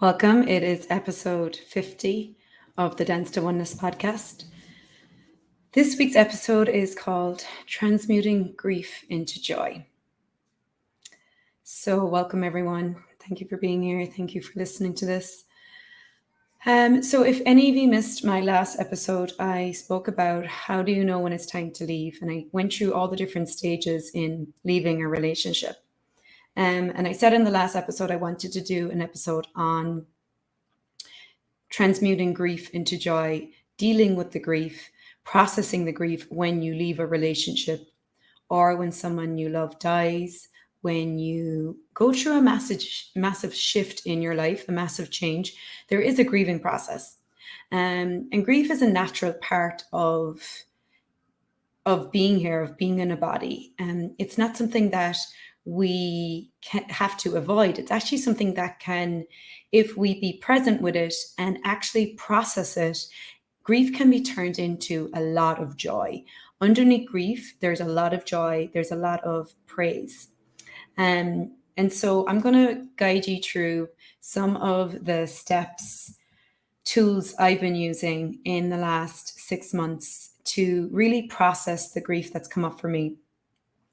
Welcome. It is episode 50 of the Dance to Oneness podcast. This week's episode is called Transmuting Grief into Joy. So, welcome everyone. Thank you for being here. Thank you for listening to this. So, if any of you missed my last episode, I spoke about how do you know when it's time to leave, and I went through all the different stages in leaving a relationship. And I said in the last episode, I wanted to do an episode on transmuting grief into joy, dealing with the grief, processing the grief when you leave a relationship or when someone you love dies, when you go through a massive shift in your life, a massive change. There is a grieving process. And grief is a natural part of being here, of being in a body. And it's not something that we have to avoid. It's actually something that can, if we be present with it and actually process it, grief can be turned into a lot of joy. Underneath grief, there's a lot of joy. There's a lot of praise. And so I'm going to guide you through some of the steps, tools I've been using in the last 6 months to really process the grief that's come up for me.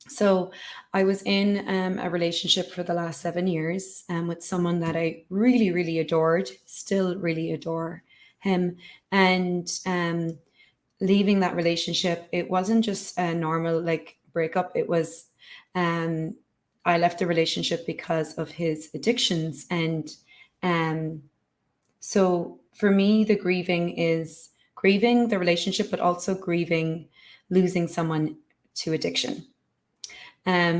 So I was in a relationship for the last 7 years with someone that I really, really adored, still really adore him. And leaving that relationship, it wasn't just a normal breakup. It was, I left the relationship because of his addictions. And so for me, the grieving is grieving the relationship, but also grieving losing someone to addiction.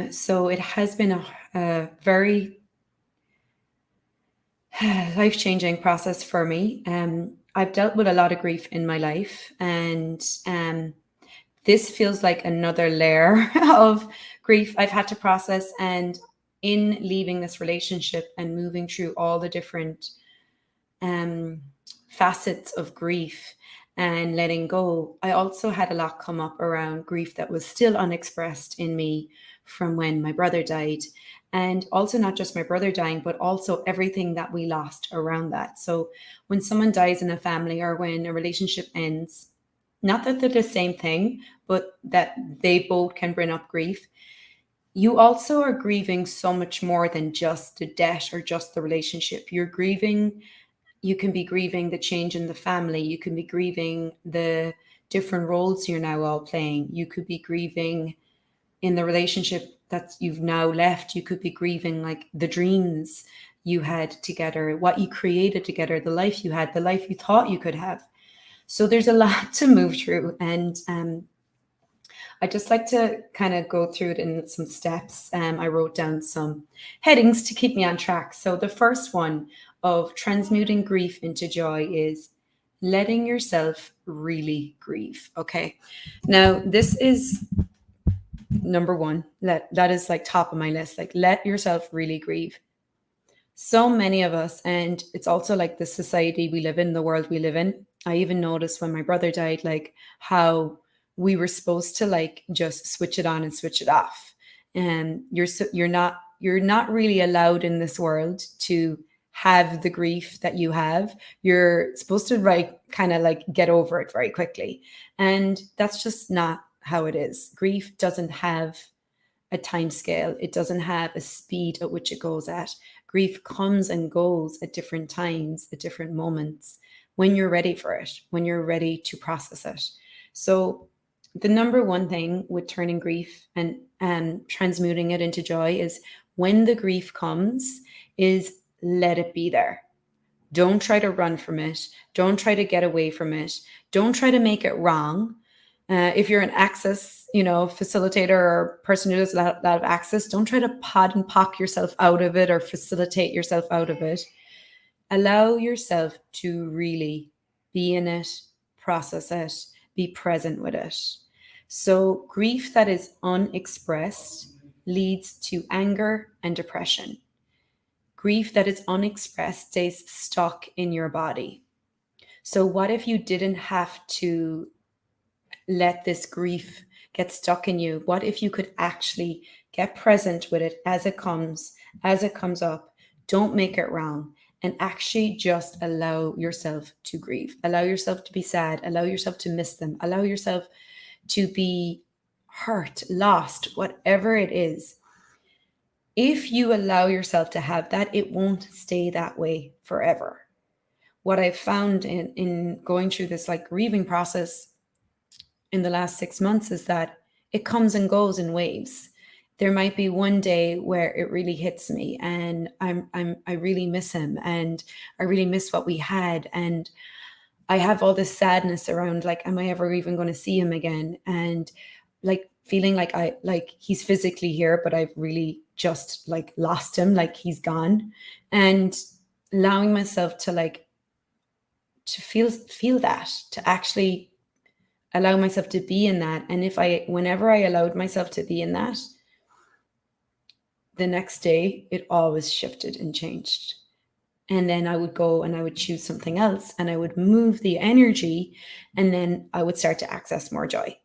So it has been a very life-changing process for me. I've dealt with a lot of grief in my life, and this feels like another layer of grief I've had to process. And in leaving this relationship and moving through all the different facets of grief and letting go, I also had a lot come up around grief that was still unexpressed in me from when my brother died. And also not just my brother dying, but also everything that we lost around that. So when someone dies in a family or when a relationship ends, not that they're the same thing, but that they both can bring up grief, you also are grieving so much more than just the death or just the relationship. You're grieving. You can be grieving the change in the family. You can be grieving the different roles you're now all playing. You could be grieving in the relationship that you've now left. You could be grieving like the dreams you had together, what you created together, the life you had, the life you thought you could have. So there's a lot to move through. And I just like to kind of go through it in some steps. I wrote down some headings to keep me on track. So the first one of transmuting grief into joy is letting yourself really grieve. Okay. Now, this is number one. That is like top of my list. Like, let yourself really grieve. So many of us, and it's also like the society we live in, the world we live in. I even noticed when my brother died, like how we were supposed to like just switch it on and switch it off. And you're not really allowed in this world to have the grief that you have. You're supposed to kind of like get over it very quickly. And that's just not how it is. Grief doesn't have a time scale. It doesn't have a speed at which it goes at. Grief comes and goes at different times, at different moments, when you're ready for it, when you're ready to process it. So the number one thing with turning grief and transmuting it into joy is when the grief comes, is let it be there. Don't try to run from it. Don't try to get away from it. Don't try to make it wrong. If you're an access, facilitator or person who does a lot of access, don't try to pod and pock yourself out of it or facilitate yourself out of it. Allow yourself to really be in it, process it, be present with it. So grief that is unexpressed leads to anger and depression. Grief that is unexpressed stays stuck in your body. So what if you didn't have to let this grief get stuck in you? What if you could actually get present with it as it comes up? Don't make it wrong. and actually just allow yourself to grieve. Allow yourself to be sad. Allow yourself to miss them. Allow yourself to be hurt, lost, whatever it is. If you allow yourself to have that, it won't stay that way forever. What I've found in going through this like grieving process in the last 6 months is that it comes and goes in waves. There might be one day where it really hits me and I really miss him and I really miss what we had, and I have all this sadness around like, am I ever even going to see him again? And like feeling like he's physically here, but I've really just like lost him, like he's gone. And allowing myself to like to feel that, to actually allow myself to be in that. And whenever I allowed myself to be in that, the next day it always shifted and changed. And then I would go and I would choose something else and I would move the energy, and then I would start to access more joy.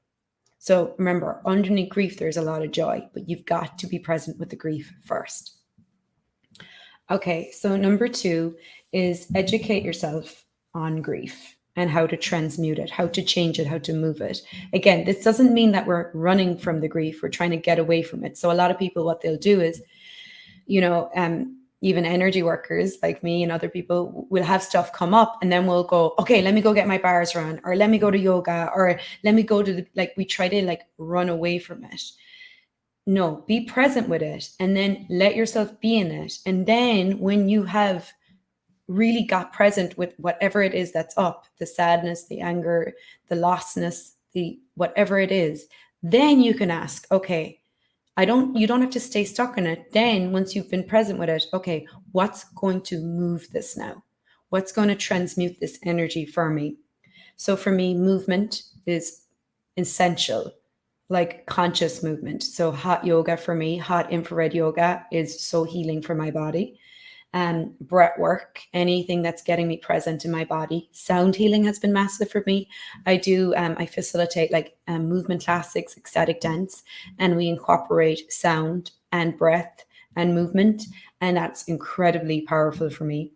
So remember, underneath grief, there's a lot of joy, but you've got to be present with the grief first. Okay, so number 2 is educate yourself on grief and how to transmute it, how to change it, how to move it. Again, this doesn't mean that we're running from the grief. We're trying to get away from it. So a lot of people, what they'll do is, even energy workers like me and other people will have stuff come up, and then we'll go, okay, let me go get my bars run, or let me go to yoga, or let me go to we try to like run away from it. No, be present with it and then let yourself be in it. And then when you have really got present with whatever it is that's up, the sadness, the anger, the lostness, the whatever it is, then you can ask, okay, you don't have to stay stuck in it. Then once you've been present with it, okay, what's going to move this now? What's going to transmute this energy for me? So for me, movement is essential, like conscious movement. So hot yoga for me, hot infrared yoga is so healing for my body. Breath work, anything that's getting me present in my body. Sound healing has been massive for me. I facilitate movement classics, ecstatic dance, and we incorporate sound and breath and movement, and that's incredibly powerful for me.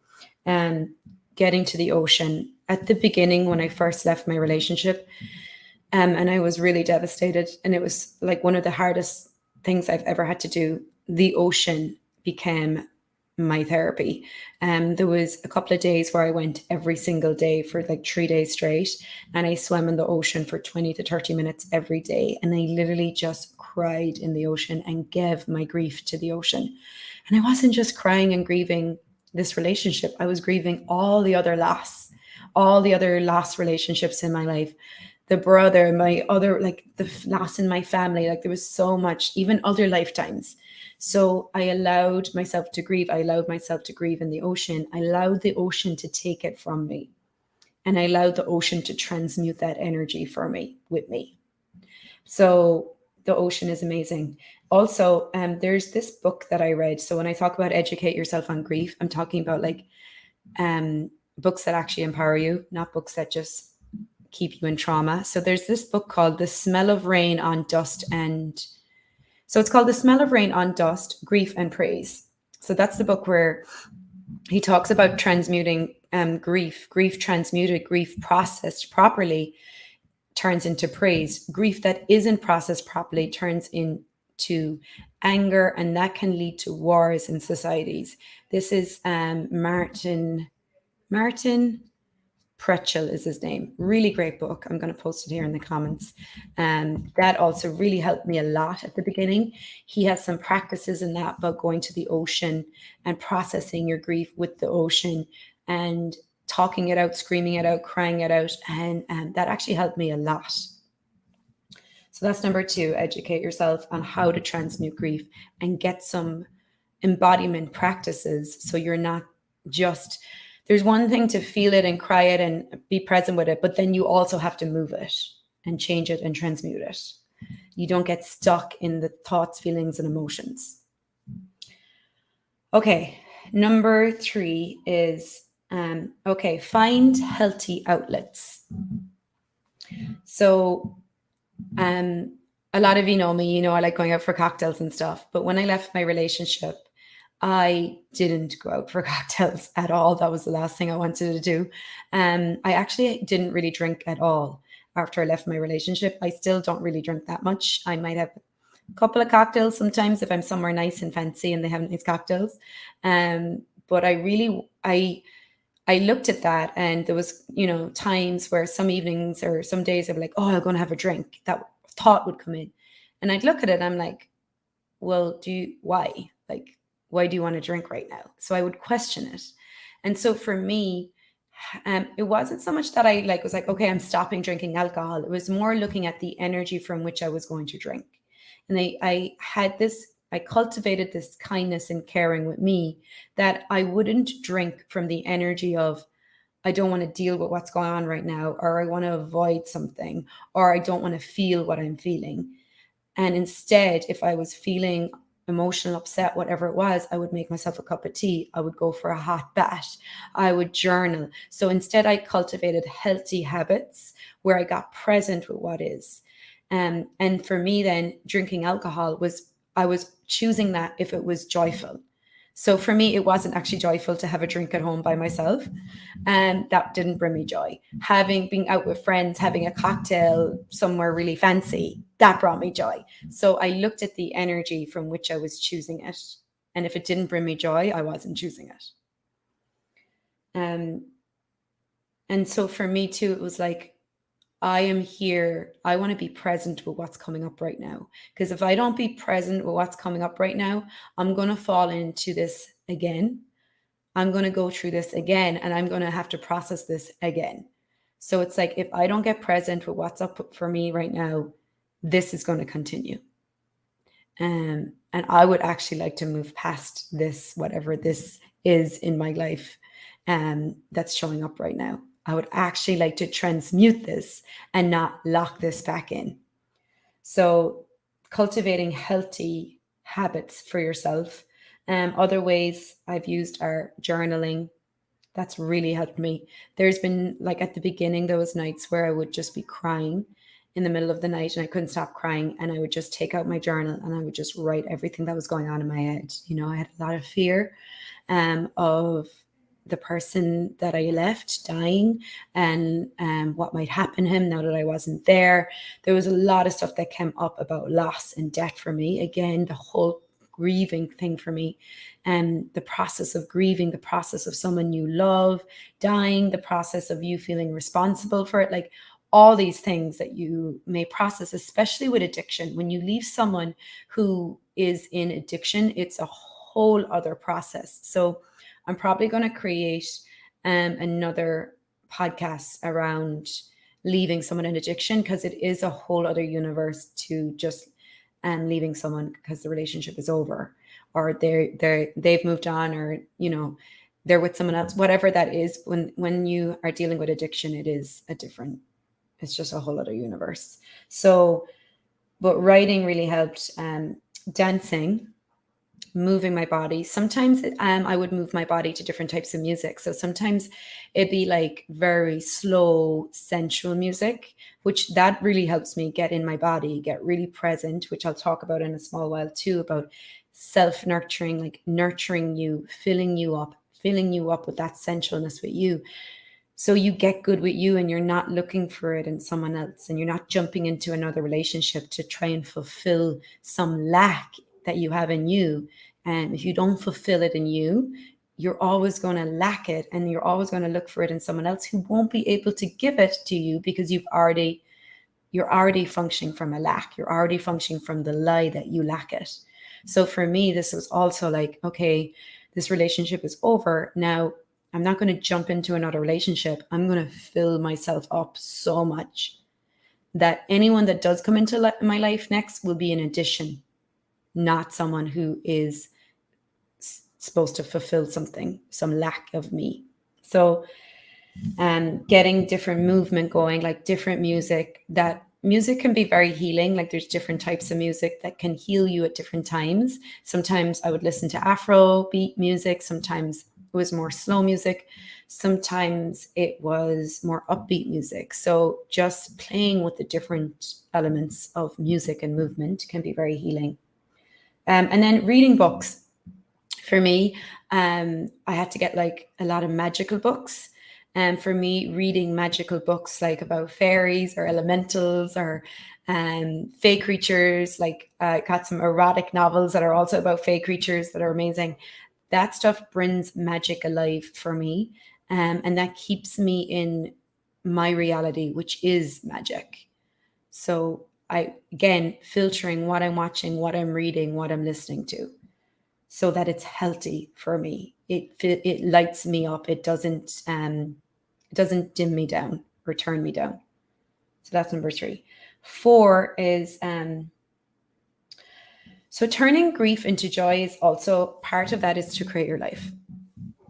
Getting to the ocean. At the beginning, when I first left my relationship, and I was really devastated, and it was like one of the hardest things I've ever had to do. The ocean became my therapy. There was a couple of days where I went every single day for like 3 days straight, and I swam in the ocean for 20 to 30 minutes every day. And I literally just cried in the ocean and gave my grief to the ocean. And I wasn't just crying and grieving this relationship. I was grieving all the other lost relationships in my life. The brother, my other, the loss in my family, there was so much, even other lifetimes. So I allowed myself to grieve. I allowed myself to grieve in the ocean. I allowed the ocean to take it from me. And I allowed the ocean to transmute that energy for me, with me. So the ocean is amazing. Also, there's this book that I read. So when I talk about educate yourself on grief, I'm talking about books that actually empower you, not books that just keep you in trauma. So there's this book called The Smell of Rain on Dust So it's called The Smell of Rain on Dust, Grief and Praise. So that's the book where he talks about transmuting grief transmuted, grief processed properly turns into praise. Grief that isn't processed properly turns into anger, and that can lead to wars in societies. This is Martin Prechtel is his name. Really great book. I'm going to post it here in the comments. That also really helped me a lot at the beginning. He has some practices in that about going to the ocean and processing your grief with the ocean and talking it out, screaming it out, crying it out. And that actually helped me a lot. So that's number 2, educate yourself on how to transmute grief and get some embodiment practices. So you're not just... There's one thing to feel it and cry it and be present with it, but then you also have to move it and change it and transmute it. You don't get stuck in the thoughts, feelings, and emotions. Okay, number 3 is, find healthy outlets. So a lot of you know me, I like going out for cocktails and stuff. But when I left my relationship, I didn't go out for cocktails at all. That was the last thing I wanted to do. I actually didn't really drink at all after I left my relationship. I still don't really drink that much. I might have a couple of cocktails sometimes if I'm somewhere nice and fancy and they have nice cocktails. But I looked at that, and there was, times where some evenings or some days I'd be like, oh, I'm going to have a drink. That thought would come in. And I'd look at it and I'm like, well, why? Like, why do you want to drink right now? So I would question it. And so for me, it wasn't so much that I was like, okay, I'm stopping drinking alcohol. It was more looking at the energy from which I was going to drink. And I cultivated this kindness and caring with me, that I wouldn't drink from the energy of, I don't want to deal with what's going on right now, or I want to avoid something, or I don't want to feel what I'm feeling. And instead, if I was feeling emotional, upset, whatever it was, I would make myself a cup of tea. I would go for a hot bath. I would journal. So instead, I cultivated healthy habits where I got present with what is. And for me, then drinking alcohol I was choosing that if it was joyful. So for me, it wasn't actually joyful to have a drink at home by myself. And that didn't bring me joy. Being out with friends, having a cocktail somewhere really fancy, that brought me joy. So I looked at the energy from which I was choosing it. And if it didn't bring me joy, I wasn't choosing it. And so for me too, it was like, I am here. I want to be present with what's coming up right now. Because if I don't be present with what's coming up right now, I'm going to fall into this again. I'm going to go through this again, and I'm going to have to process this again. So it's like, if I don't get present with what's up for me right now, this is going to continue. And I would actually like to move past this, whatever this is in my life that's showing up right now. I would actually like to transmute this and not lock this back in. So cultivating healthy habits for yourself. Other ways I've used are journaling. That's really helped me. There's been, like, at the beginning, there was nights where I would just be crying in the middle of the night and I couldn't stop crying. And I would just take out my journal and I would just write everything that was going on in my head. I had a lot of fear of the person that I left dying, and what might happen to him now that I wasn't there. There was a lot of stuff that came up about loss and death for me. Again, the whole grieving thing for me, and the process of grieving, the process of someone you love dying, the process of you feeling responsible for it, like all these things that you may process, especially with addiction. When you leave someone who is in addiction, it's a whole other process. So I'm probably going to create another podcast around leaving someone in addiction, because it is a whole other universe to just leaving someone because the relationship is over, or they've moved on, or they're with someone else, whatever that is. When you are dealing with addiction, it's just a whole other universe. So, but writing really helped. Dancing, moving my body. Sometimes I would move my body to different types of music. So sometimes it'd be like very slow, sensual music, which that really helps me get in my body, get really present, which I'll talk about in a small while too, about self-nurturing, like nurturing you, filling you up with that sensualness with you. So you get good with you, and you're not looking for it in someone else, and you're not jumping into another relationship to try and fulfill some lack that you have in you. And if you don't fulfill it in you, you're always going to lack it, and you're always going to look for it in someone else who won't be able to give it to you, because you're already functioning from a lack. You're already functioning from the lie that you lack it. So for me, this was also like, okay, this relationship is over. Now I'm not going to jump into another relationship. I'm going to fill myself up so much that anyone that does come into my life next will be an addition, not someone who is supposed to fulfill some lack of me. So getting different movement going, like different music. That music can be very healing. Like there's different types of music that can heal you at different times. Sometimes I would listen to Afro beat music. Sometimes it was more slow music. Sometimes it was more upbeat music. So just playing with the different elements of music and movement can be very healing. And then reading books. For me, I had to get like a lot of magical books. And for me, reading magical books like about fairies or elementals or fey creatures, like I got some erotic novels that are also about fey creatures that are amazing. That stuff brings magic alive for me. And that keeps me in my reality, which is magic. So I, again, filtering what I'm watching, what I'm reading, what I'm listening to, so that it's healthy for me. It lights me up. It doesn't dim me down or turn me down. So that's number 3. 4 is so turning grief into joy is also part of that, is to create your life.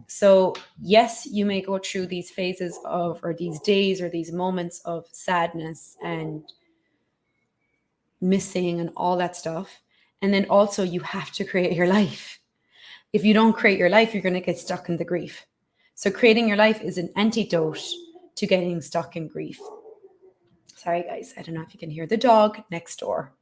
So yes, you may go through these phases of, or these days or these moments of sadness and missing and all that stuff. And then also you have to create your life. If you don't create your life, you're going to get stuck in the grief. So creating your life is an antidote to getting stuck in grief. Sorry, guys. I don't know if you can hear the dog next door.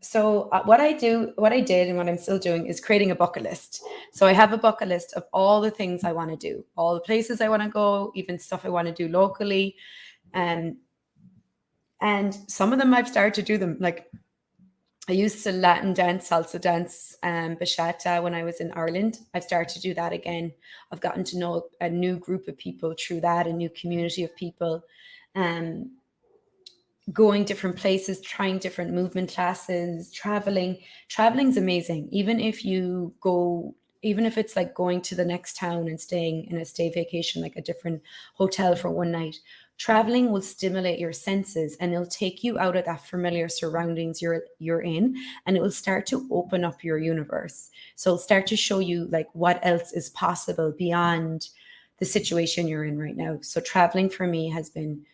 So what I did and what I'm still doing is creating a bucket list. So I have a bucket list of all the things I want to do, all the places I want to go, even stuff I want to do locally. And some of them I've started to do them. Like I used to Latin dance, salsa dance, bachata when I was in Ireland. I've started to do that again. I've gotten to know a new group of people through that, a new community of people. Going different places, trying different movement classes, traveling's amazing. Even if it's like going to the next town and staying in a stay vacation, like a different hotel for one night, traveling will stimulate your senses and it'll take you out of that familiar surroundings you're in, and it will start to open up your universe. So it'll start to show you like what else is possible beyond the situation you're in right now. So traveling for me has been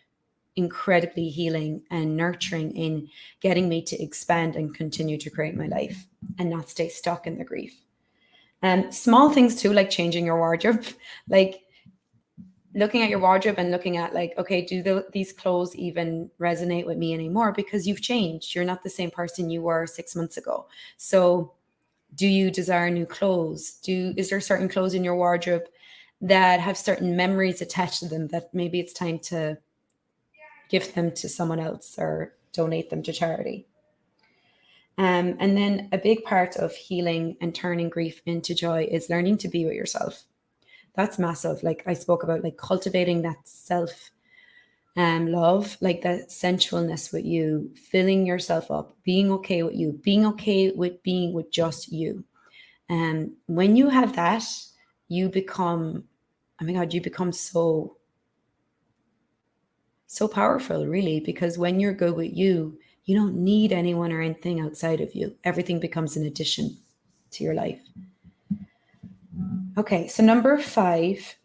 incredibly healing and nurturing in getting me to expand and continue to create my life and not stay stuck in the grief. Small things too, like changing your wardrobe, like looking at your wardrobe and looking at like, okay, do these clothes even resonate with me anymore? Because you've changed. You're not the same person you were 6 months ago. So do you desire new clothes? Is there certain clothes in your wardrobe that have certain memories attached to them that maybe it's time to give them to someone else or donate them to charity? And then a big part of healing and turning grief into joy is learning to be with yourself. That's massive. Like I spoke about, like cultivating that self love, like that sensualness with you, filling yourself up, being okay with you, being okay with being with just you. And when you have that, you become, oh my God, you become so powerful, really, because when you're good with you, you don't need anyone or anything outside of you. Everything becomes an addition to your life. Okay, so number 5.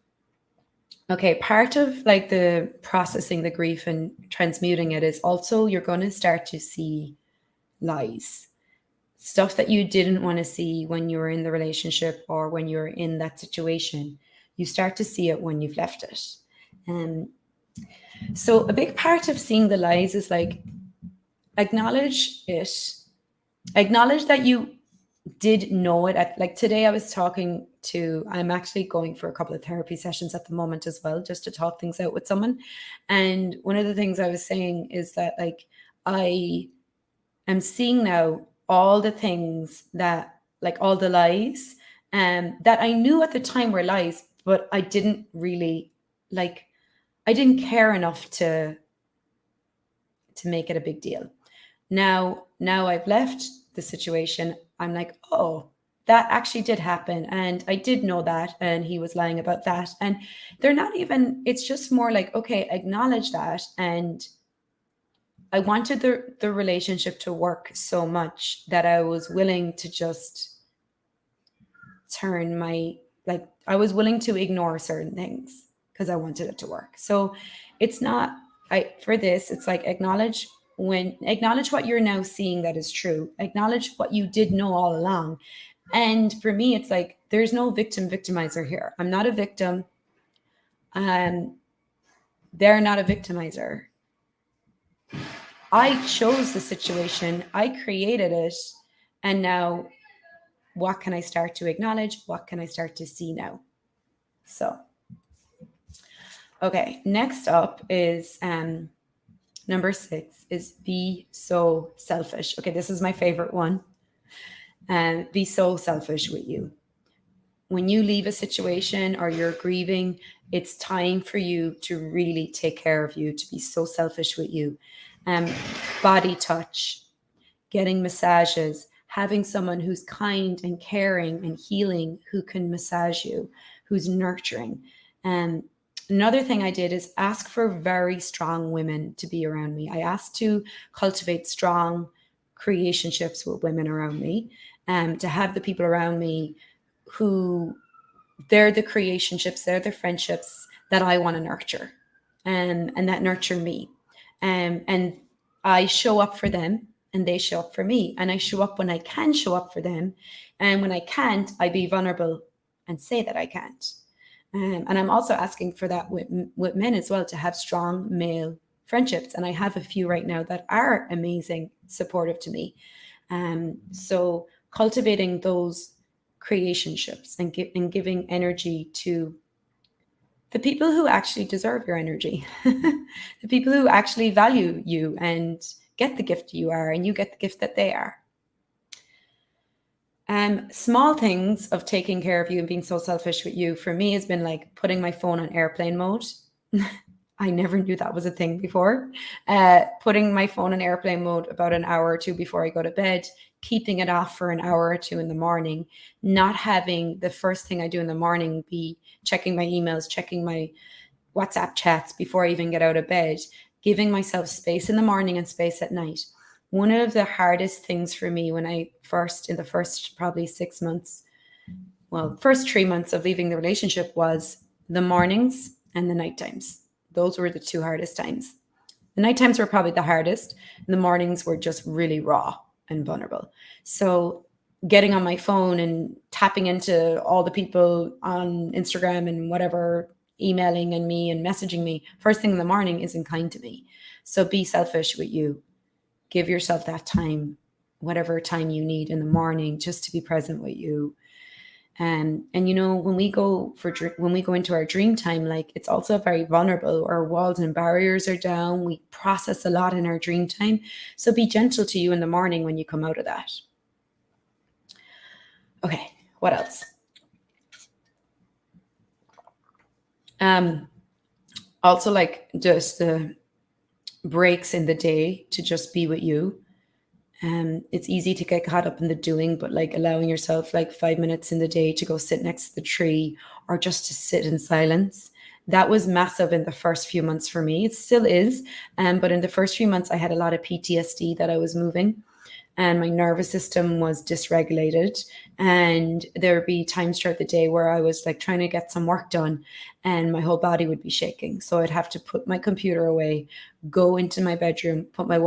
Okay, part of like the processing the grief and transmuting it is also you're going to start to see lies, stuff that you didn't want to see when you were in the relationship or when you're in that situation. You start to see it when you've left it. So a big part of seeing the lies is like acknowledge it, acknowledge that you did know it. Like today I'm actually going for a couple of therapy sessions at the moment as well, just to talk things out with someone. And one of the things I was saying is that like I am seeing now all the things that, like all the lies that I knew at the time were lies, but I didn't really like, I didn't care enough to make it a big deal. Now I've left the situation. I'm like, oh, that actually did happen. And I did know that. And he was lying about that. And they're not even, it's just more like, okay, acknowledge that. And I wanted the relationship to work so much that I was willing to just I was willing to ignore certain things because I wanted it to work. So it's not, it's like acknowledge what you're now seeing that is true, acknowledge what you did know all along. And for me, it's like, there's no victimizer here. I'm not a victim. They're not a victimizer. I chose the situation. I created it. And now What can I start to acknowledge? What can I start to see now? So, okay, next up is number 6 is be so selfish. Okay, this is my favorite one. Be so selfish with you. When you leave a situation or you're grieving, it's time for you to really take care of you, to be so selfish with you. Body touch, getting massages, having someone who's kind and caring and healing, who can massage you, who's nurturing. Another thing I did is ask for very strong women to be around me. I asked to cultivate strong creationships with women around me, to have the people around me who they're the creationships, they're the friendships that I want to nurture, and that nurture me. And I show up for them and they show up for me. And I show up when I can show up for them. And when I can't, I be vulnerable and say that I can't. And I'm also asking for that with men as well, to have strong male friendships. And I have a few right now that are amazing, supportive to me. So cultivating those creationships and giving energy to the people who actually deserve your energy, the people who actually value you and get the gift you are, and you get the gift that they are. Small things of taking care of you and being so selfish with you for me has been like putting my phone on airplane mode. I never knew that was a thing before. Putting my phone on airplane mode about an hour or two before I go to bed, keeping it off for an hour or two in the morning, not having the first thing I do in the morning be checking my emails, checking my WhatsApp chats before I even get out of bed, giving myself space in the morning and space at night. One of the hardest things for me in the first probably 6 months, first 3 months of leaving the relationship, was the mornings and the night times. Those were the two hardest times. The night times were probably the hardest. And the mornings were just really raw and vulnerable. So getting on my phone and tapping into all the people on Instagram and whatever, emailing and me and messaging me first thing in the morning isn't kind to me. So be selfish with you. Give yourself that time, whatever time you need in the morning, just to be present with you. And when we go into our dream time, like, it's also very vulnerable. Our walls and barriers are down. We process a lot in our dream time. So be gentle to you in the morning when you come out of that. Okay, what else? Also, like, just the breaks in the day to just be with you. It's easy to get caught up in the doing, but like allowing yourself like 5 minutes in the day to go sit next to the tree or just to sit in silence. That was massive in the first few months for me. It still is. But in the first few months, I had a lot of PTSD that I was moving, and my nervous system was dysregulated. And there would be times throughout the day where I was like trying to get some work done and my whole body would be shaking. So I'd have to put my computer away, go into my bedroom, put my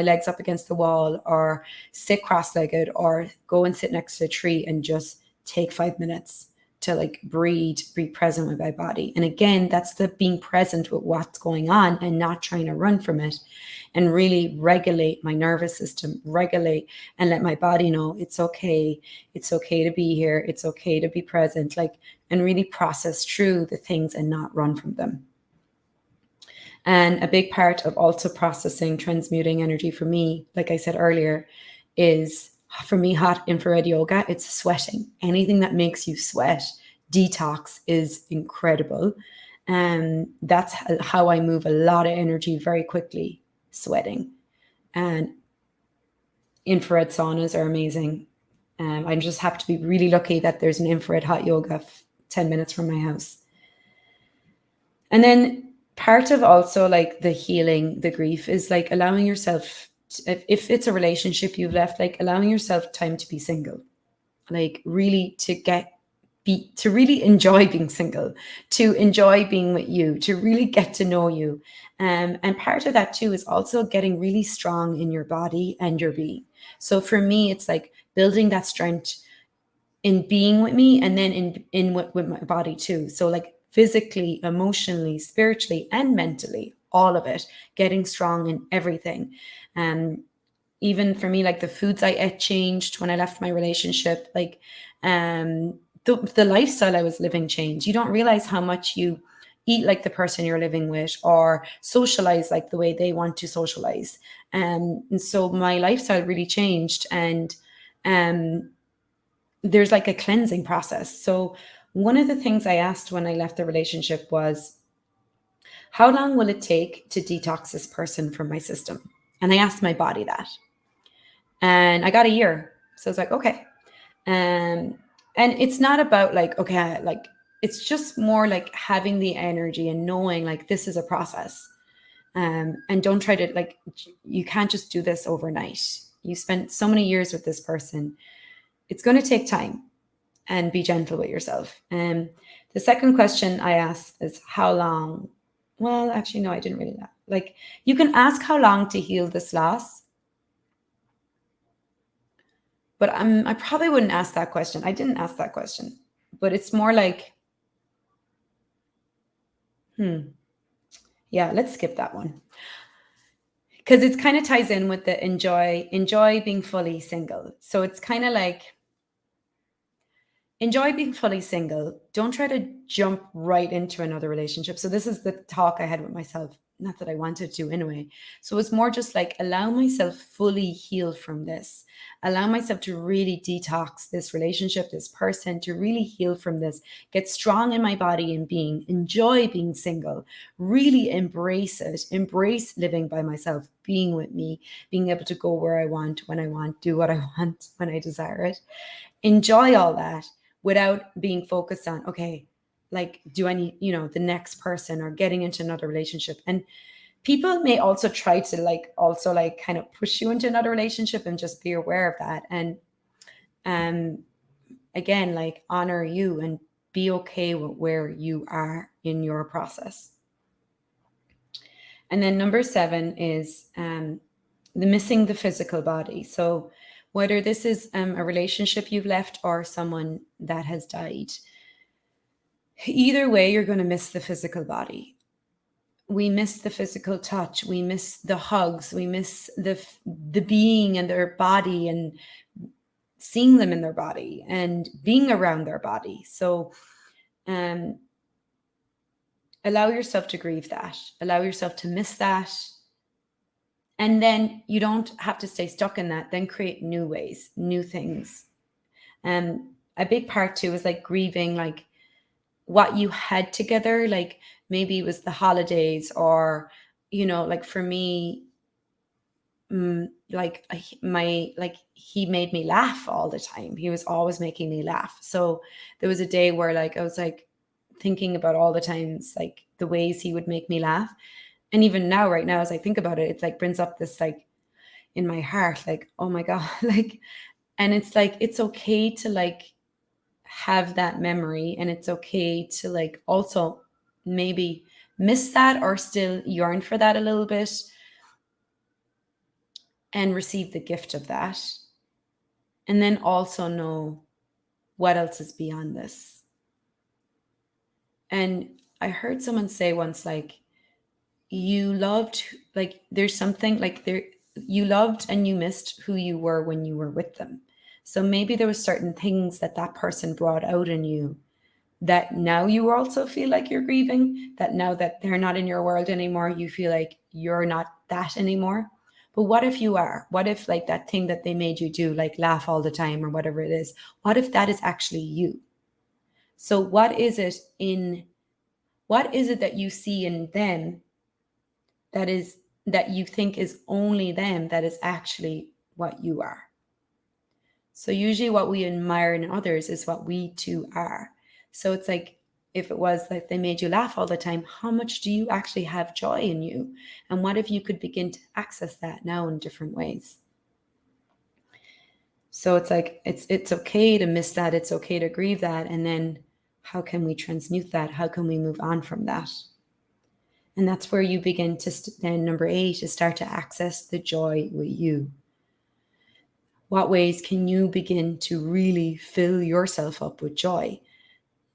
legs up against the wall, or sit cross-legged, or go and sit next to a tree and just take 5 minutes to like breathe, be present with my body. And again, that's the being present with what's going on and not trying to run from it, and really regulate my nervous system, regulate and let my body know it's okay. It's okay to be here. It's okay to be present, like, and really process through the things and not run from them. And a big part of also processing, transmuting energy for me, like I said earlier, is for me, hot infrared yoga. It's sweating. Anything that makes you sweat, detox, is incredible. And that's how I move a lot of energy very quickly, sweating. And infrared saunas are amazing. I just have to be really lucky that there's an infrared hot yoga 10 minutes from my house. And then part of also like the healing, the grief, is like allowing yourself, if it's a relationship you've left, like allowing yourself time to be single, like really to really enjoy being single, to enjoy being with you, to really get to know you. And part of that too is also getting really strong in your body and your being. So for me, it's like building that strength in being with me, and then in with my body too. So like physically, emotionally, spiritually, and mentally, all of it, getting strong in everything. even for me, like the foods I ate changed when I left my relationship. Like the lifestyle I was living changed. You don't realize how much you eat like the person you're living with, or socialize like the way they want to socialize. And so my lifestyle really changed, and um, there's like a cleansing process. So one of the things I asked when I left the relationship was, how long will it take to detox this person from my system? And I asked my body that. And I got a year. So I was like, okay. And it's not about like, okay, like it's just more like having the energy and knowing like this is a process. And don't try to like, you can't just do this overnight. You spent so many years with this person. It's going to take time, and be gentle with yourself. The second question I asked is how long? Well, actually, no, I didn't really know. Like, you can ask how long to heal this loss, but I probably wouldn't ask that question. I didn't ask that question, but it's more like, yeah, let's skip that one, because it kind of ties in with the enjoy being fully single. So it's kind of like, enjoy being fully single. Don't try to jump right into another relationship. So this is the talk I had with myself. Not that I wanted to anyway. So it's more just like allow myself fully heal from this. Allow myself to really detox this relationship, this person, to really heal from this. Get strong in my body and being. Enjoy being single. Really embrace it. Embrace living by myself, being with me, being able to go where I want, when I want, do what I want, when I desire it. Enjoy all that without being focused on, okay, like, do I need, the next person, or getting into another relationship. And people may also try to like, also like kind of push you into another relationship, and just be aware of that. And again, like, honor you and be okay with where you are in your process. And then number 7 is the missing the physical body. So whether this is a relationship you've left, or someone that has died, either way, you're going to miss the physical body. We miss the physical touch. We miss the hugs. We miss the being in their body, and seeing them in their body, and being around their body. So allow yourself to grieve that. Allow yourself to miss that. And then you don't have to stay stuck in that. Then create new ways, new things. And a big part too is like grieving, like what you had together. Like maybe it was the holidays, or, like for me, like he made me laugh all the time. He was always making me laugh. So there was a day where like I was like thinking about all the times, like the ways he would make me laugh. And even now, right now, as I think about it, it like brings up this like in my heart, like, oh my God, like, and it's like, it's okay to like have that memory, and it's okay to like also maybe miss that, or still yearn for that a little bit, and receive the gift of that. And then also know what else is beyond this. And I heard someone say once, like, you loved, like, there's something like there, you loved and you missed who you were when you were with them. So maybe there was certain things that that person brought out in you, that now you also feel like you're grieving, that now that they're not in your world anymore, you feel like you're not that anymore. But what if you are? What if like that thing that they made you do, like laugh all the time or whatever it is, what if that is actually you? So what is it that you see in them, that you think is only them, that is actually what you are? So usually what we admire in others is what we too are. So it's like, if it was like they made you laugh all the time, how much do you actually have joy in you? And what if you could begin to access that now in different ways? So it's like, it's okay to miss that. It's okay to grieve that. And then how can we transmute that? How can we move on from that? And that's where you begin to, then number 8 is start to access the joy with you. What ways can you begin to really fill yourself up with joy?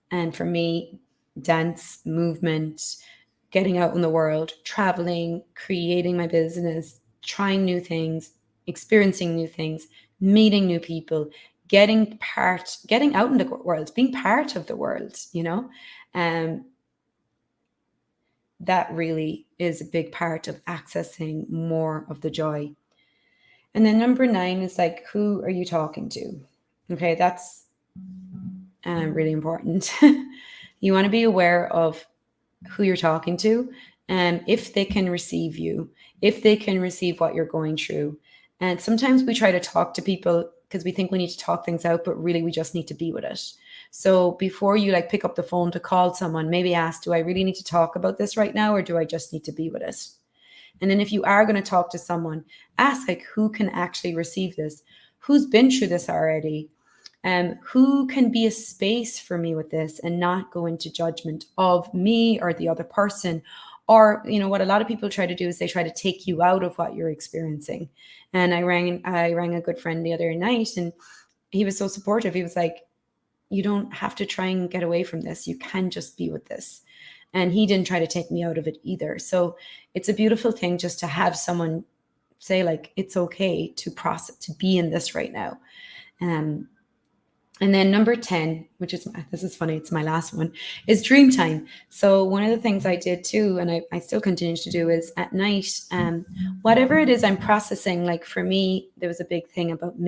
And for me, dance, movement, getting out in the world, traveling, creating my business, trying new things, experiencing new things, meeting new people, getting out in the world, being part of the world, that really is a big part of accessing more of the joy. And then number 9 is like, who are you talking to? Okay, that's really important. You want to be aware of who you're talking to, and if they can receive you, if they can receive what you're going through. And sometimes we try to talk to people because we think we need to talk things out, but really we just need to be with it. So before you like pick up the phone to call someone, maybe ask, do I really need to talk about this right now, or do I just need to be with it? And then if you are going to talk to someone, ask like, who can actually receive this? Who's been through this already? Who can be a space for me with this and not go into judgment of me or the other person? Or, what a lot of people try to do is they try to take you out of what you're experiencing. And I rang a good friend the other night, and he was so supportive. He was like, you don't have to try and get away from this. You can just be with this. And he didn't try to take me out of it either. So it's a beautiful thing just to have someone say like, it's okay to process, to be in this right now. And then number 10, which is, this is funny, it's my last one, is dream time. So one of the things I did too, and I still continue to do, is at night, whatever it is I'm processing, like for me, there was a big thing about the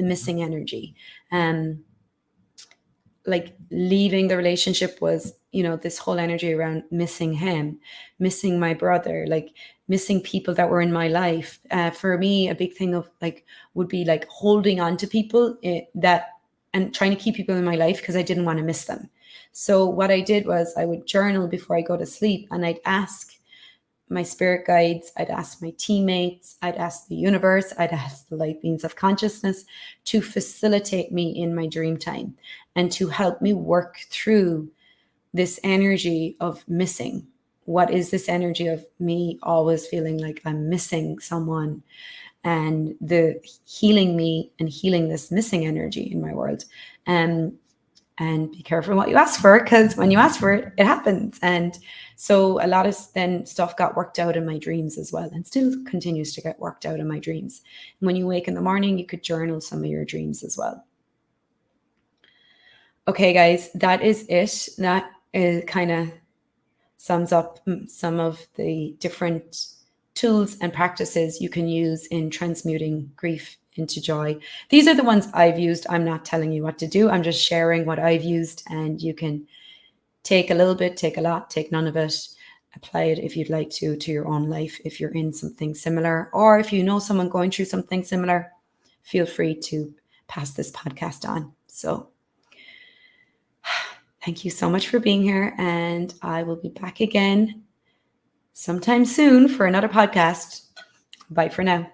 missing energy. Like leaving the relationship was, this whole energy around missing him, missing my brother, like missing people that were in my life. For me, a big thing of like would be like holding on to people and trying to keep people in my life because I didn't want to miss them. So what I did was I would journal before I go to sleep, and I'd ask my spirit guides, I'd ask my teammates, I'd ask the universe, I'd ask the light beings of consciousness to facilitate me in my dream time and to help me work through this energy of missing. What is this energy of me always feeling like I'm missing someone, and the healing me and healing this missing energy in my world. And be careful what you ask for, because when you ask for it, it happens. And so a lot of then stuff got worked out in my dreams as well, and still continues to get worked out in my dreams. And when you wake in the morning, you could journal some of your dreams as well. Okay, guys, that is it. That kind of sums up some of the different tools and practices you can use in transmuting grief into joy. These are the ones I've used. I'm not telling you what to do. I'm just sharing what I've used, and you can take a little bit, take a lot, take none of it, apply it if you'd like to your own life, if you're in something similar, or if you know someone going through something similar, feel free to pass this podcast on. So thank you so much for being here, and I will be back again sometime soon for another podcast. Bye for now.